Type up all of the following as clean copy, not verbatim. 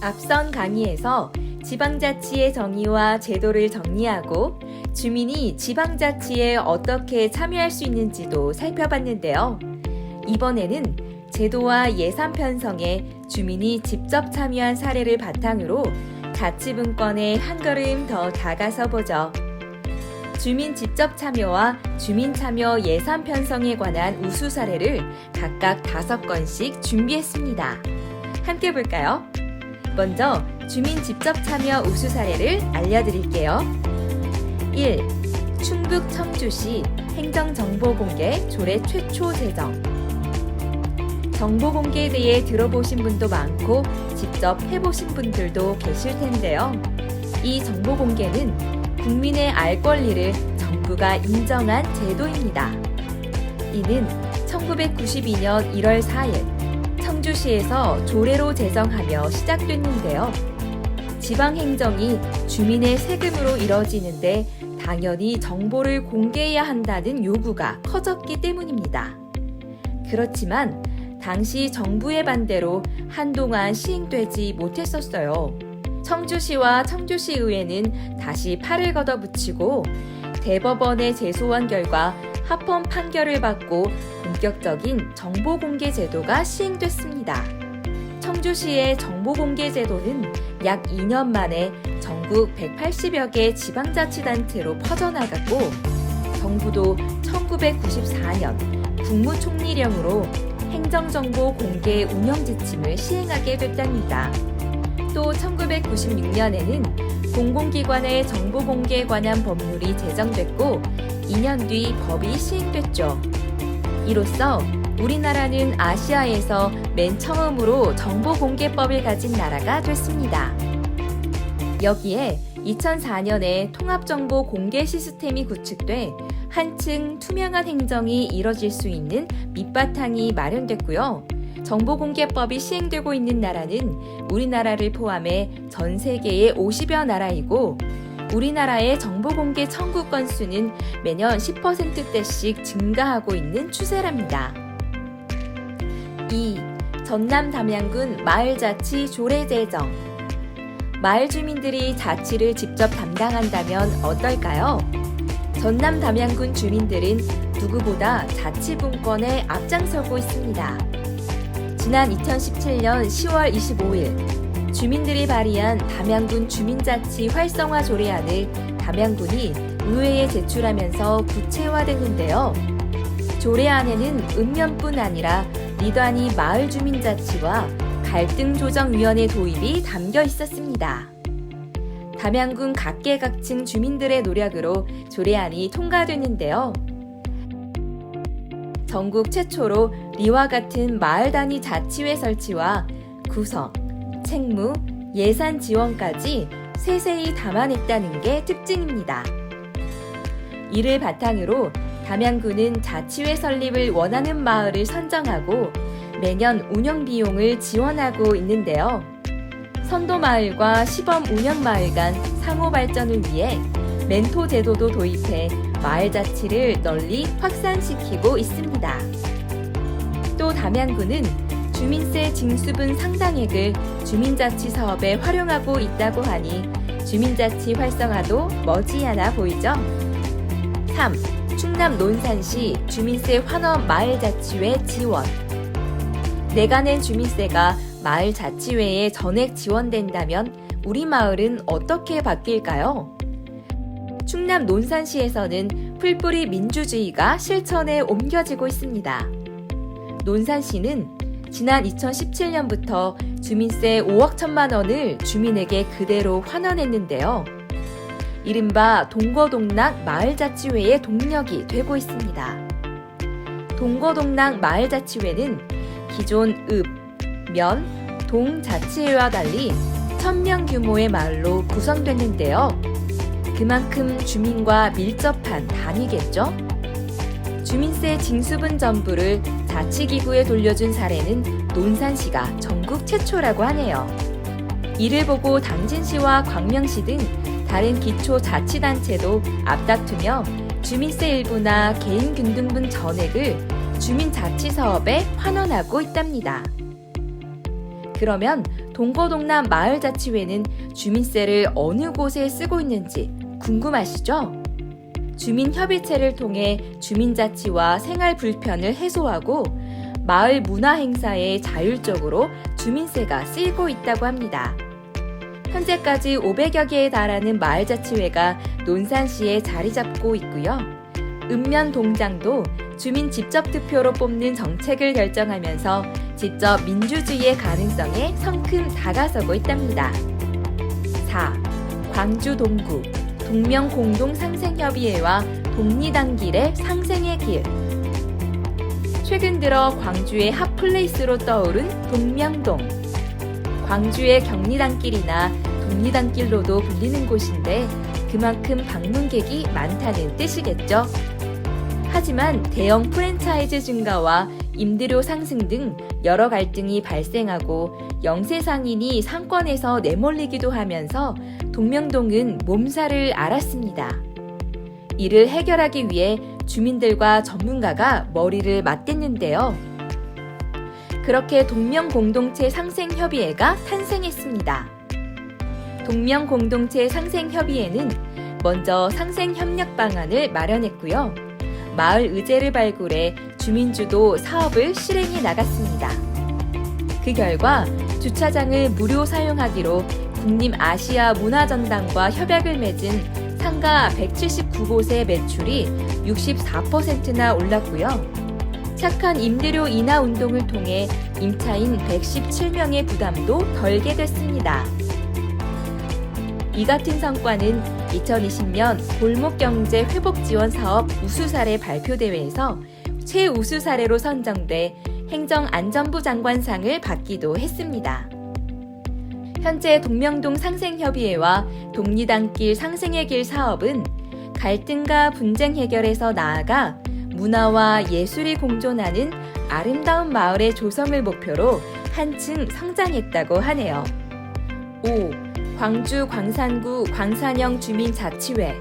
앞선 강의에서 지방자치의 정의와 제도를 정리하고 주민이 지방자치에 어떻게 참여할 수 있는지도 살펴봤는데요. 이번에는 제도와 예산 편성에 주민이 직접 참여한 사례를 바탕으로 자치분권에 한 걸음 더 다가서 보죠. 주민 직접 참여와 주민 참여 예산 편성에 관한 우수 사례를 각각 5건씩 준비했습니다. 함께 볼까요? 먼저 주민 직접 참여 우수 사례를 알려드릴게요. 1. 충북 청주시 행정정보공개 조례 최초 제정. 정보공개에 대해 들어보신 분도 많고 직접 해보신 분들도 계실 텐데요. 이 정보공개는 국민의 알 권리를 정부가 인정한 제도입니다. 이는 1992년 1월 4일 청주시에서 조례로 제정하며 시작됐는데요. 지방행정이 주민의 세금으로 이뤄지는데 당연히 정보를 공개해야 한다는 요구가 커졌기 때문입니다. 그렇지만 당시 정부의 반대로 한동안 시행되지 못했었어요. 청주시와 청주시의회는 다시 팔을 걷어붙이고 대법원에 제소한 결과 합헌 판결을 받고 본격적인 정보공개 제도가 시행됐습니다. 청주시의 정보공개 제도는 약 2년 만에 전국 180여 개 지방자치단체로 퍼져나갔고 정부도 1994년 국무총리령으로 행정정보 공개 운영 지침을 시행하게 됐답니다. 또 1996년에는 공공기관의 정보공개에 관한 법률이 제정됐고 2년 뒤 법이 시행됐죠. 이로써 우리나라는 아시아에서 맨 처음으로 정보공개법을 가진 나라가 됐습니다. 여기에 2004년에 통합정보공개 시스템이 구축돼 한층 투명한 행정이 이뤄질 수 있는 밑바탕이 마련됐고요. 정보공개법이 시행되고 있는 나라는 우리나라를 포함해 전 세계의 50여 나라이고 우리나라의 정보공개 청구 건수는 매년 10%대씩 증가하고 있는 추세랍니다. 2. 전남 담양군 마을자치 조례 제정. 마을 주민들이 자치를 직접 담당한다면 어떨까요? 전남 담양군 주민들은 누구보다 자치분권에 앞장서고 있습니다. 지난 2017년 10월 25일 주민들이 발의한 담양군 주민자치 활성화 조례안을 담양군이 의회에 제출하면서 구체화됐는데요. 조례안에는 읍면뿐 아니라 리단위 마을주민자치와 갈등조정위원회 도입이 담겨 있었습니다. 담양군 각계각층 주민들의 노력으로 조례안이 통과됐는데요. 전국 최초로 리와 같은 마을 단위 자치회 설치와 구성, 책무, 예산 지원까지 세세히 담아냈다는 게 특징입니다. 이를 바탕으로 담양군은 자치회 설립을 원하는 마을을 선정하고 매년 운영 비용을 지원하고 있는데요. 선도마을과 시범운영마을 간 상호 발전을 위해 멘토 제도도 도입해 마을 자치를 널리 확산시키고 있습니다. 또 담양군은 주민세 징수분 상당액을 주민자치 사업에 활용하고 있다고 하니 주민자치 활성화도 머지않아 보이죠? 3. 충남 논산시 주민세 환원 마을자치회 지원. 내가 낸 주민세가 마을자치회에 전액 지원된다면 우리 마을은 어떻게 바뀔까요? 충남 논산시에서는 풀뿌리 민주주의가 실천에 옮겨지고 있습니다. 논산시는 지난 2017년부터 주민세 5억 1천만 원을 주민에게 그대로 환원했는데요. 이른바 동거동락 마을자치회의 동력이 되고 있습니다. 동거동락 마을자치회는 기존 읍, 면, 동 자치회와 달리 1000명 규모의 마을로 구성됐는데요. 그만큼 주민과 밀접한 단위겠죠? 주민세 징수분 전부를 자치기구에 돌려준 사례는 논산시가 전국 최초라고 하네요. 이를 보고 당진시와 광명시 등 다른 기초자치단체도 앞다투며 주민세 일부나 개인균등분 전액을 주민자치사업에 환원하고 있답니다. 그러면 동거동남 마을자치회는 주민세를 어느 곳에 쓰고 있는지 궁금하시죠? 주민협의체를 통해 주민자치와 생활 불편을 해소하고 마을 문화행사에 자율적으로 주민세가 쓰이고 있다고 합니다. 현재까지 500여 개에 달하는 마을자치회가 논산시에 자리 잡고 있고요. 읍면동장도 주민 직접 투표로 뽑는 정책을 결정하면서 직접 민주주의의 가능성에 성큼 다가서고 있답니다. 4. 광주 동구 동명공동상생협의회와 독리단길의 상생의 길. 최근 들어 광주의 핫플레이스로 떠오른 동명동. 광주의 경리단길이나 독리단길로도 불리는 곳인데 그만큼 방문객이 많다는 뜻이겠죠. 하지만 대형 프랜차이즈 증가와 임대료 상승 등 여러 갈등이 발생하고 영세상인이 상권에서 내몰리기도 하면서 동명동은 몸살을 앓았습니다. 이를 해결하기 위해 주민들과 전문가가 머리를 맞댔는데요. 그렇게 동명공동체 상생협의회가 탄생했습니다. 동명공동체 상생협의회는 먼저 상생협력 방안을 마련했고요. 마을 의제를 발굴해 주민주도 사업을 실행해 나갔습니다. 그 결과 주차장을 무료 사용하기로 국립아시아문화전당과 협약을 맺은 상가 179곳의 매출이 64%나 올랐고요. 착한 임대료 인하 운동을 통해 임차인 117명의 부담도 덜게 됐습니다. 이 같은 성과는 2020년 골목경제 회복지원 사업 우수사례 발표대회에서 최우수 사례로 선정돼 행정안전부 장관상을 받기도 했습니다. 현재 동명동 상생협의회와 독리단길 상생의 길 사업은 갈등과 분쟁 해결에서 나아가 문화와 예술이 공존하는 아름다운 마을의 조성을 목표로 한층 성장했다고 하네요. 5. 광주 광산구 광산형 주민자치회.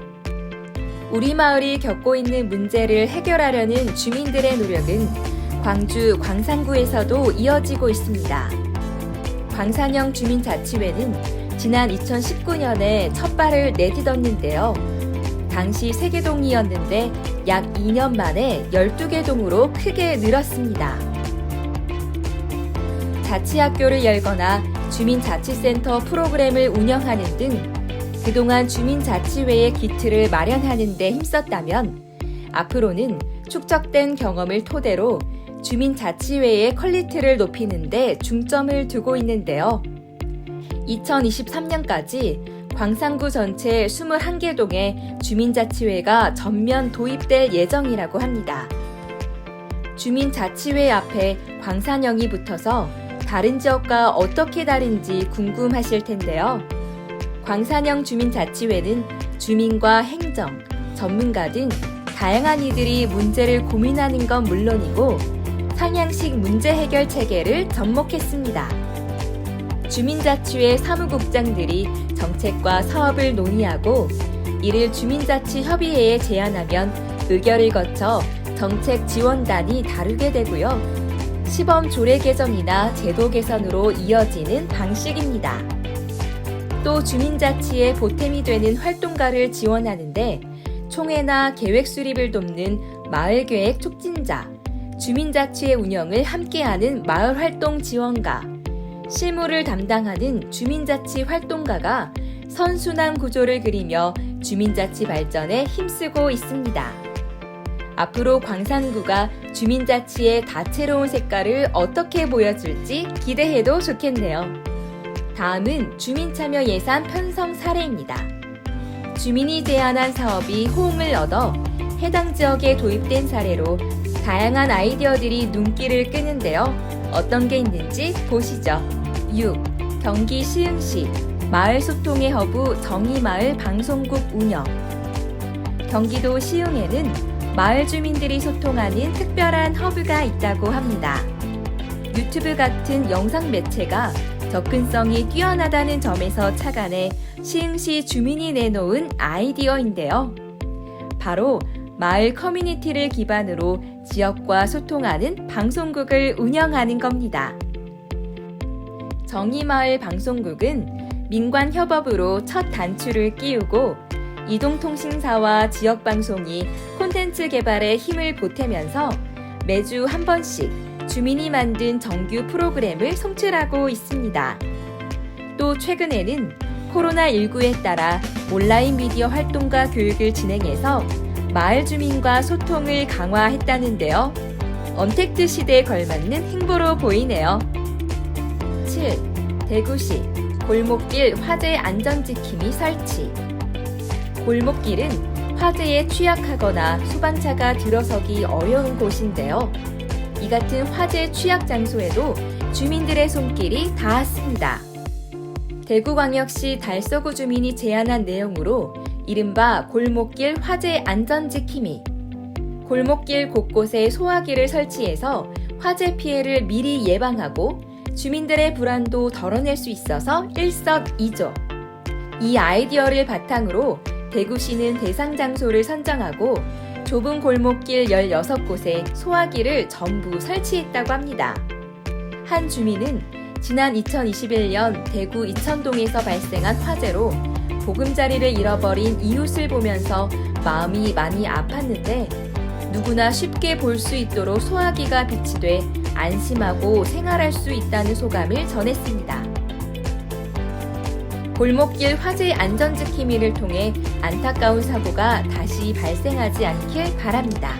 우리 마을이 겪고 있는 문제를 해결하려는 주민들의 노력은 광주 광산구에서도 이어지고 있습니다. 광산형 주민자치회는 지난 2019년에 첫 발을 내딛었는데요. 당시 3개 동이었는데 약 2년 만에 12개 동으로 크게 늘었습니다. 자치학교를 열거나 주민자치센터 프로그램을 운영하는 등 그동안 주민자치회의 기틀을 마련하는 데 힘썼다면 앞으로는 축적된 경험을 토대로 주민자치회의 퀄리티를 높이는 데 중점을 두고 있는데요. 2023년까지 광산구 전체 21개 동에 주민자치회가 전면 도입될 예정이라고 합니다. 주민자치회 앞에 광산형이 붙어서 다른 지역과 어떻게 다른지 궁금하실 텐데요. 광산형 주민자치회는 주민과 행정, 전문가 등 다양한 이들이 문제를 고민하는 건 물론이고 상향식 문제 해결 체계를 접목했습니다. 주민자치회 사무국장들이 정책과 사업을 논의하고 이를 주민자치협의회에 제안하면 의결을 거쳐 정책 지원단이 다루게 되고요. 시범 조례 개정이나 제도 개선으로 이어지는 방식입니다. 또 주민자치의 보탬이 되는 활동가를 지원하는데 총회나 계획 수립을 돕는 마을계획 촉진자, 주민자치의 운영을 함께하는 마을활동 지원가, 실무를 담당하는 주민자치 활동가가 선순환 구조를 그리며 주민자치 발전에 힘쓰고 있습니다. 앞으로 광산구가 주민자치의 다채로운 색깔을 어떻게 보여줄지 기대해도 좋겠네요. 다음은 주민참여 예산 편성 사례입니다. 주민이 제안한 사업이 호응을 얻어 해당 지역에 도입된 사례로 다양한 아이디어들이 눈길을 끄는데요. 어떤 게 있는지 보시죠. 6. 경기 시흥시 마을소통의 허브 정의마을 방송국 운영. 경기도 시흥에는 마을 주민들이 소통하는 특별한 허브가 있다고 합니다. 유튜브 같은 영상 매체가 접근성이 뛰어나다는 점에서 착안해 시흥시 주민이 내놓은 아이디어인데요. 바로 마을 커뮤니티를 기반으로 지역과 소통하는 방송국을 운영하는 겁니다. 정의마을 방송국은 민관협업으로 첫 단추를 끼우고 이동통신사와 지역방송이 콘텐츠 개발에 힘을 보태면서 매주 한 번씩 주민이 만든 정규 프로그램을 송출하고 있습니다. 또 최근에는 코로나19에 따라 온라인 미디어 활동과 교육을 진행해서 마을 주민과 소통을 강화했다는데요. 언택트 시대에 걸맞는 행보로 보이네요. 7. 대구시 골목길 화재 안전지킴이 설치. 골목길은 화재에 취약하거나 소방차가 들어서기 어려운 곳인데요. 이 같은 화재 취약 장소에도 주민들의 손길이 닿았습니다. 대구광역시 달서구 주민이 제안한 내용으로 이른바 골목길 화재 안전지킴이. 골목길 곳곳에 소화기를 설치해서 화재 피해를 미리 예방하고 주민들의 불안도 덜어낼 수 있어서 일석이조. 이 아이디어를 바탕으로 대구시는 대상 장소를 선정하고 좁은 골목길 16곳에 소화기를 전부 설치했다고 합니다. 한 주민은 지난 2021년 대구 이천동에서 발생한 화재로 보금자리를 잃어버린 이웃을 보면서 마음이 많이 아팠는데 누구나 쉽게 볼 수 있도록 소화기가 비치돼 안심하고 생활할 수 있다는 소감을 전했습니다. 골목길 화재 안전지킴이를 통해 안타까운 사고가 다시 발생하지 않길 바랍니다.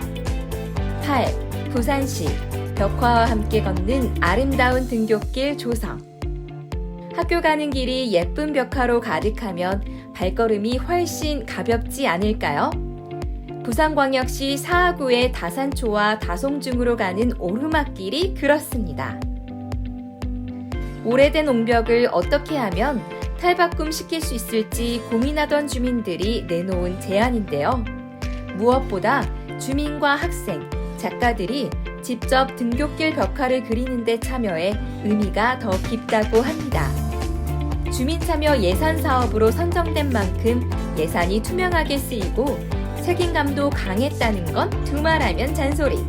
8. 부산시 벽화와 함께 걷는 아름다운 등굣길 조성. 학교 가는 길이 예쁜 벽화로 가득하면 발걸음이 훨씬 가볍지 않을까요? 부산광역시 사하구의 다산초와 다송중으로 가는 오르막길이 그렇습니다. 오래된 옹벽을 어떻게 하면 탈바꿈 시킬 수 있을지 고민하던 주민들이 내놓은 제안인데요. 무엇보다 주민과 학생, 작가들이 직접 등굣길 벽화를 그리는 데 참여해 의미가 더 깊다고 합니다. 주민 참여 예산 사업으로 선정된 만큼 예산이 투명하게 쓰이고 책임감도 강했다는 건 두말하면 잔소리.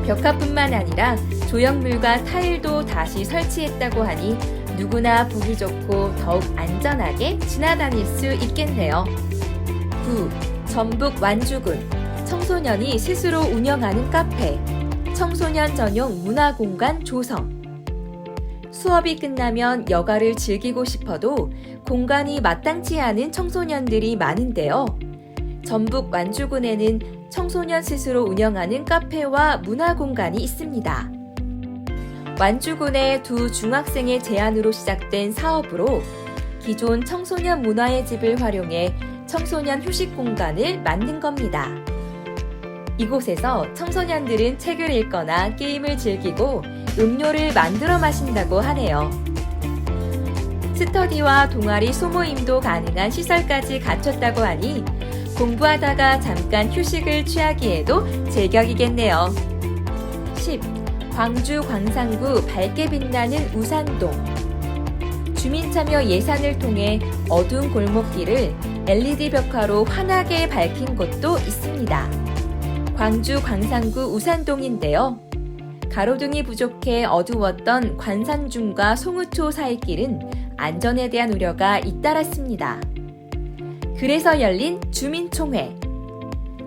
벽화뿐만 아니라 조형물과 타일도 다시 설치했다고 하니 누구나 보기 좋고 더욱 안전하게 지나다닐 수 있겠네요. 9. 전북 완주군 청소년이 스스로 운영하는 카페, 청소년 전용 문화공간 조성. 수업이 끝나면 여가를 즐기고 싶어도 공간이 마땅치 않은 청소년들이 많은데요. 전북 완주군에는 청소년 스스로 운영하는 카페와 문화공간이 있습니다. 완주군의 두 중학생의 제안으로 시작된 사업으로 기존 청소년 문화의 집을 활용해 청소년 휴식 공간을 만든 겁니다. 이곳에서 청소년들은 책을 읽거나 게임을 즐기고 음료를 만들어 마신다고 하네요. 스터디와 동아리 소모임도 가능한 시설까지 갖췄다고 하니 공부하다가 잠깐 휴식을 취하기에도 제격이겠네요. 10. 광주 광산구 밝게 빛나는 우산동. 주민 참여 예산을 통해 어두운 골목길을 LED 벽화로 환하게 밝힌 곳도 있습니다. 광주 광산구 우산동인데요. 가로등이 부족해 어두웠던 관산중과 송우초 사이 길은 안전에 대한 우려가 잇따랐습니다. 그래서 열린 주민총회.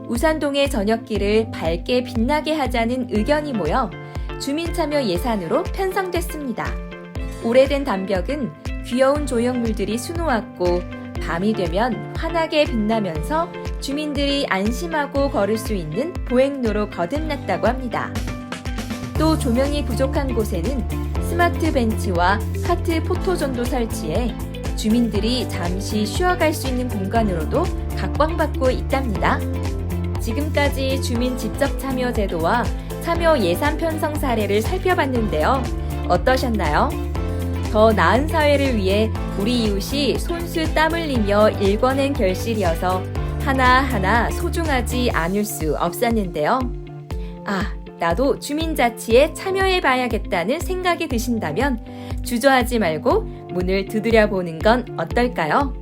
우산동의 저녁길을 밝게 빛나게 하자는 의견이 모여 주민 참여 예산으로 편성됐습니다. 오래된 담벽은 귀여운 조형물들이 수놓았고 밤이 되면 환하게 빛나면서 주민들이 안심하고 걸을 수 있는 보행로로 거듭났다고 합니다. 또 조명이 부족한 곳에는 스마트 벤치와 하트 포토존도 설치해 주민들이 잠시 쉬어갈 수 있는 공간으로도 각광받고 있답니다. 지금까지 주민 직접 참여 제도와 참여 예산 편성 사례를 살펴봤는데요. 어떠셨나요? 더 나은 사회를 위해 우리 이웃이 손수 땀 흘리며 일궈낸 결실이어서 하나하나 소중하지 않을 수 없었는데요. 나도 주민자치에 참여해봐야겠다는 생각이 드신다면 주저하지 말고 문을 두드려 보는 건 어떨까요?